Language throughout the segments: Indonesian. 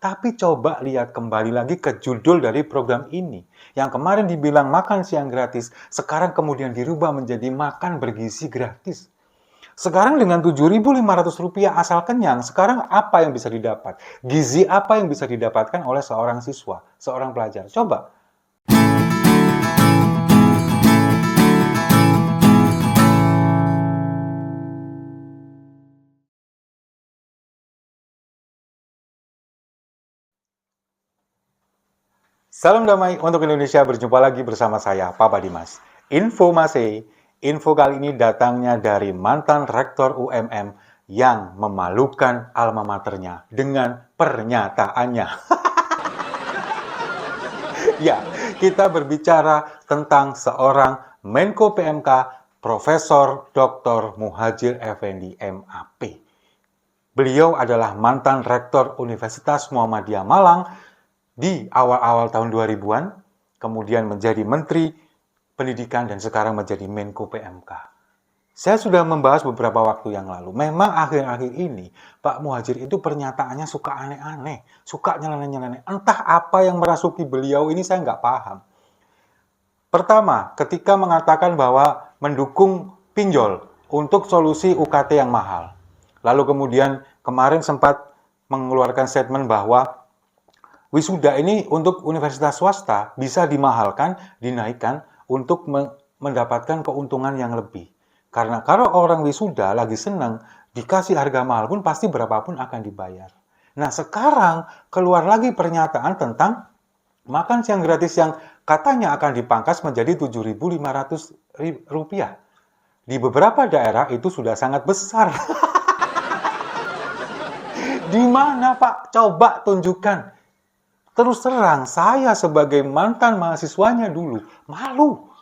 Tapi coba lihat kembali lagi ke judul dari program ini. Yang kemarin dibilang makan siang gratis, sekarang kemudian dirubah menjadi makan bergizi gratis. Sekarang dengan Rp7.500 asal kenyang, sekarang apa yang bisa didapat? Gizi apa yang bisa didapatkan oleh seorang siswa, seorang pelajar? Coba. Salam damai untuk Indonesia, berjumpa lagi bersama saya, Papa Dimas. Info kali ini datangnya dari mantan rektor UMM yang memalukan alma maternya dengan pernyataannya. Ya, kita berbicara tentang seorang Menko PMK, Profesor Dr. Muhadjir Effendi, MAP. Beliau adalah mantan rektor Universitas Muhammadiyah Malang di awal-awal tahun 2000-an, kemudian menjadi Menteri Pendidikan dan sekarang menjadi Menko PMK. Saya sudah membahas beberapa waktu yang lalu. Memang akhir-akhir ini Pak Muhadjir itu pernyataannya suka aneh-aneh, suka nyeleneh-nyeleneh. Entah apa yang merasuki beliau ini, saya nggak paham. Pertama, ketika mengatakan bahwa mendukung pinjol untuk solusi UKT yang mahal. Lalu kemudian kemarin sempat mengeluarkan statement bahwa wisuda ini untuk universitas swasta bisa dimahalkan, dinaikkan untuk mendapatkan keuntungan yang lebih. Karena kalau orang wisuda lagi senang, dikasih harga mahal pun pasti berapapun akan dibayar. Nah sekarang keluar lagi pernyataan tentang makan siang gratis yang katanya akan dipangkas menjadi Rp7.500. Di beberapa daerah itu sudah sangat besar. Di mana Pak? Coba tunjukkan. Terus terang, saya sebagai mantan mahasiswanya dulu, malu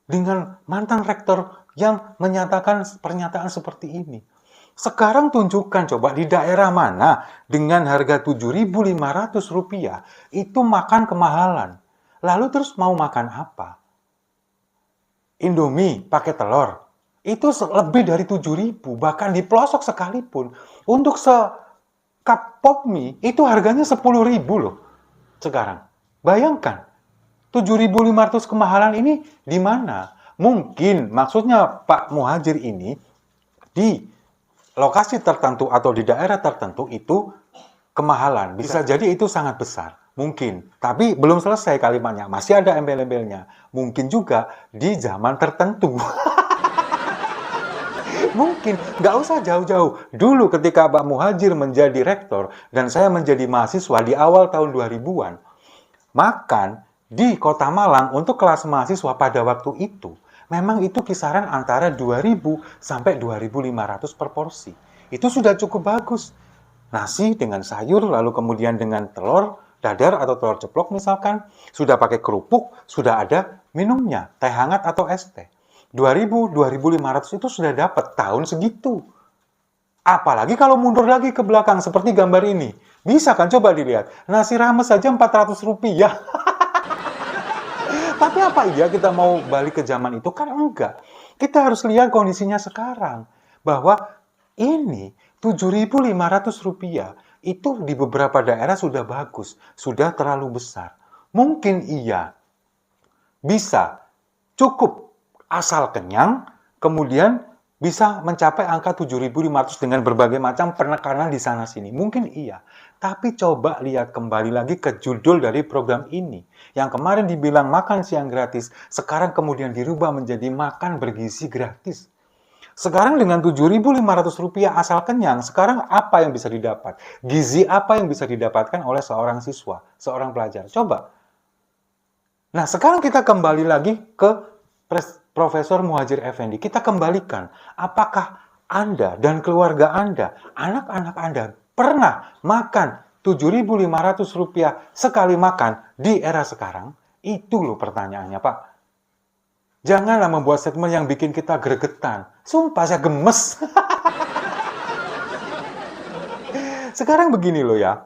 dengan mantan rektor yang menyatakan pernyataan seperti ini. Sekarang tunjukkan coba di daerah mana dengan harga Rp7.500 itu makan kemahalan. Lalu terus mau makan apa? Indomie pakai telur. Itu lebih dari 7.000, bahkan di pelosok sekalipun. Untuk sekap pop mie itu harganya 10.000 loh. Sekarang, bayangkan, 7.500 kemahalan ini di mana? Mungkin maksudnya Pak Muhadjir ini di lokasi tertentu atau di daerah tertentu itu kemahalan. Bisa jadi itu sangat besar. Mungkin. Tapi belum selesai kalimatnya. Masih ada embel-embelnya. Mungkin juga di zaman tertentu. Mungkin, nggak usah jauh-jauh. Dulu ketika Pak Muhadjir menjadi rektor dan saya menjadi mahasiswa di awal tahun 2000-an, makan di Kota Malang untuk kelas mahasiswa pada waktu itu, memang itu kisaran antara 2.000 sampai 2.500 per porsi. Itu sudah cukup bagus. Nasi dengan sayur, lalu kemudian dengan telur dadar atau telur ceplok misalkan, sudah pakai kerupuk, sudah ada minumnya, teh hangat atau es teh. 2.000, 2.500 itu sudah dapat tahun segitu. Apalagi kalau mundur lagi ke belakang seperti gambar ini. Bisa kan coba dilihat. Nasi rames saja Rp400. Tapi apa iya kita mau balik ke zaman itu? Kan enggak. Kita harus lihat kondisinya sekarang. Bahwa ini Rp7.500 itu di beberapa daerah sudah bagus. Sudah terlalu besar. Mungkin iya. Bisa. Cukup. Asal kenyang, kemudian bisa mencapai angka 7.500 dengan berbagai macam penekanan di sana-sini. Mungkin iya, tapi coba lihat kembali lagi ke judul dari program ini. Yang kemarin dibilang makan siang gratis, sekarang kemudian dirubah menjadi makan bergizi gratis. Sekarang dengan Rp7.500 asal kenyang, sekarang apa yang bisa didapat? Gizi apa yang bisa didapatkan oleh seorang siswa, seorang pelajar? Coba. Nah, sekarang kita kembali lagi ke Profesor Muhadjir Effendi, kita kembalikan, apakah Anda dan keluarga Anda, anak-anak Anda pernah makan Rp7.500 sekali makan di era sekarang? Itu loh pertanyaannya, Pak. Janganlah membuat statement yang bikin kita gregetan. Sumpah saya gemes. Sekarang begini loh ya.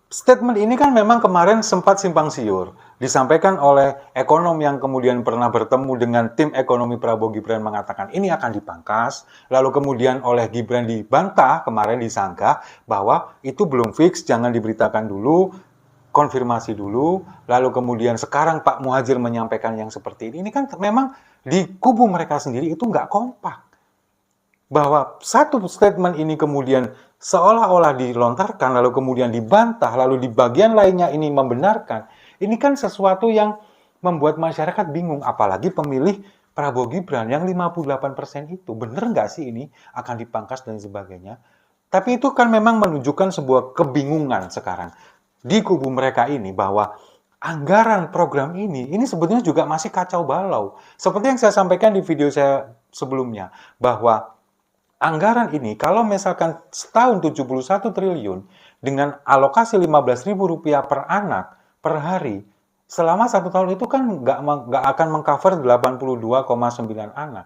Statement ini kan memang kemarin sempat simpang siur, disampaikan oleh ekonom yang kemudian pernah bertemu dengan tim ekonomi Prabowo Gibran mengatakan ini akan dipangkas, lalu kemudian oleh Gibran dibantah, kemarin disangka bahwa itu belum fix, jangan diberitakan dulu, konfirmasi dulu, lalu kemudian sekarang Pak Muhadjir menyampaikan yang seperti ini kan memang di kubu mereka sendiri itu nggak kompak. Bahwa satu statement ini kemudian seolah-olah dilontarkan, lalu kemudian dibantah, lalu di bagian lainnya ini membenarkan. Ini kan sesuatu yang membuat masyarakat bingung, apalagi pemilih Prabowo Gibran yang 58% itu. Bener nggak sih ini akan dipangkas dan sebagainya? Tapi itu kan memang menunjukkan sebuah kebingungan sekarang di kubu mereka ini bahwa anggaran program ini sebetulnya juga masih kacau balau. Seperti yang saya sampaikan di video saya sebelumnya, bahwa anggaran ini kalau misalkan setahun 71 triliun dengan alokasi Rp15.000 per anak per hari, selama 1 tahun itu kan nggak akan mengcover 82,9 anak.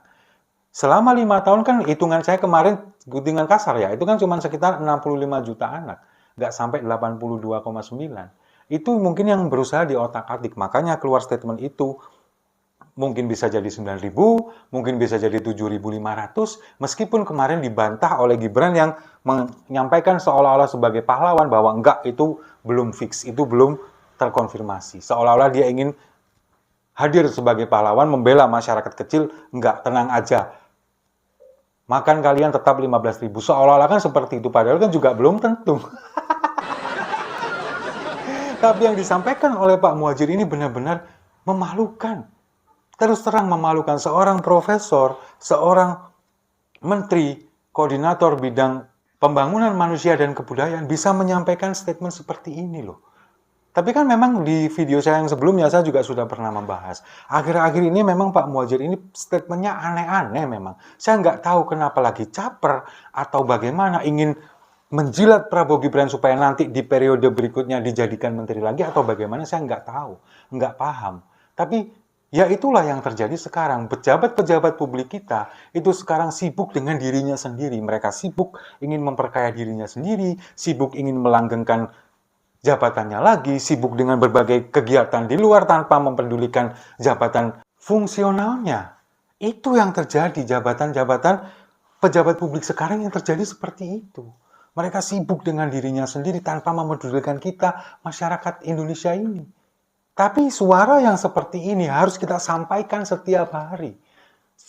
Selama 5 tahun kan hitungan saya kemarin, hitungan kasar ya, itu kan cuma sekitar 65 juta anak, nggak sampai 82,9. Itu mungkin yang berusaha diotak-atik, makanya keluar statement itu. Mungkin bisa jadi 9.000, mungkin bisa jadi 7.500, meskipun kemarin dibantah oleh Gibran yang menyampaikan seolah-olah sebagai pahlawan bahwa enggak, itu belum fix, itu belum terkonfirmasi. Seolah-olah dia ingin hadir sebagai pahlawan membela masyarakat kecil, enggak, tenang aja. Makan kalian tetap 15.000. Seolah-olah kan seperti itu, padahal kan juga belum tentu. Tapi yang disampaikan oleh Pak Muhadjir ini benar-benar memalukan. Terus terang memalukan, seorang profesor, seorang menteri, koordinator bidang pembangunan manusia dan kebudayaan bisa menyampaikan statement seperti ini loh. Tapi kan memang di video saya yang sebelumnya saya juga sudah pernah membahas. Akhir-akhir ini memang Pak Muhadjir ini statementnya aneh-aneh memang. Saya nggak tahu kenapa lagi caper atau bagaimana ingin menjilat Prabowo Gibran supaya nanti di periode berikutnya dijadikan menteri lagi atau bagaimana, saya nggak tahu, nggak paham. Tapi ya itulah yang terjadi sekarang. Pejabat-pejabat publik kita itu sekarang sibuk dengan dirinya sendiri. Mereka sibuk ingin memperkaya dirinya sendiri, sibuk ingin melanggengkan jabatannya lagi, sibuk dengan berbagai kegiatan di luar tanpa mempedulikan jabatan fungsionalnya. Itu yang terjadi, jabatan-jabatan pejabat publik sekarang yang terjadi seperti itu. Mereka sibuk dengan dirinya sendiri tanpa memedulikan kita, masyarakat Indonesia ini. Tapi suara yang seperti ini harus kita sampaikan setiap hari.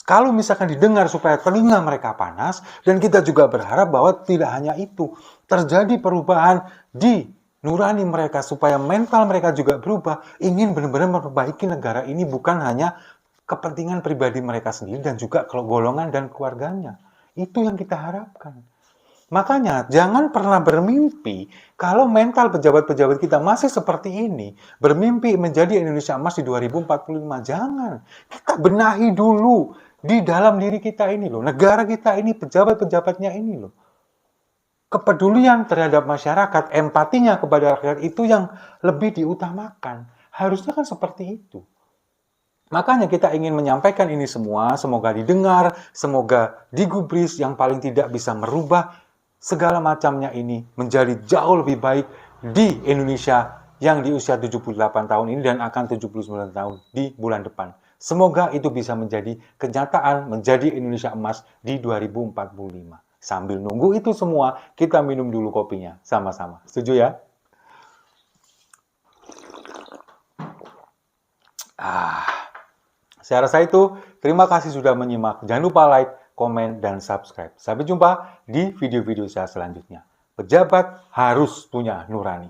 Kalau misalkan didengar supaya telinga mereka panas, dan kita juga berharap bahwa tidak hanya itu, terjadi perubahan di nurani mereka supaya mental mereka juga berubah, ingin benar-benar memperbaiki negara ini bukan hanya kepentingan pribadi mereka sendiri dan juga golongan dan keluarganya. Itu yang kita harapkan. Makanya jangan pernah bermimpi kalau mental pejabat-pejabat kita masih seperti ini, bermimpi menjadi Indonesia emas di 2045. Jangan. Kita benahi dulu di dalam diri kita ini loh, negara kita ini, pejabat-pejabatnya ini loh. Kepedulian terhadap masyarakat, empatinya kepada rakyat itu yang lebih diutamakan. Harusnya kan seperti itu. Makanya kita ingin menyampaikan ini semua, semoga didengar, semoga digubris, yang paling tidak bisa merubah segala macamnya ini menjadi jauh lebih baik di Indonesia yang di usia 78 tahun ini dan akan 79 tahun di bulan depan. Semoga itu bisa menjadi kenyataan, menjadi Indonesia emas di 2045. Sambil nunggu itu semua, kita minum dulu kopinya sama-sama. Setuju ya? Saya rasa itu. Terima kasih sudah menyimak. Jangan lupa like, komen, dan subscribe. Sampai jumpa di video-video saya selanjutnya. Pejabat harus punya nurani.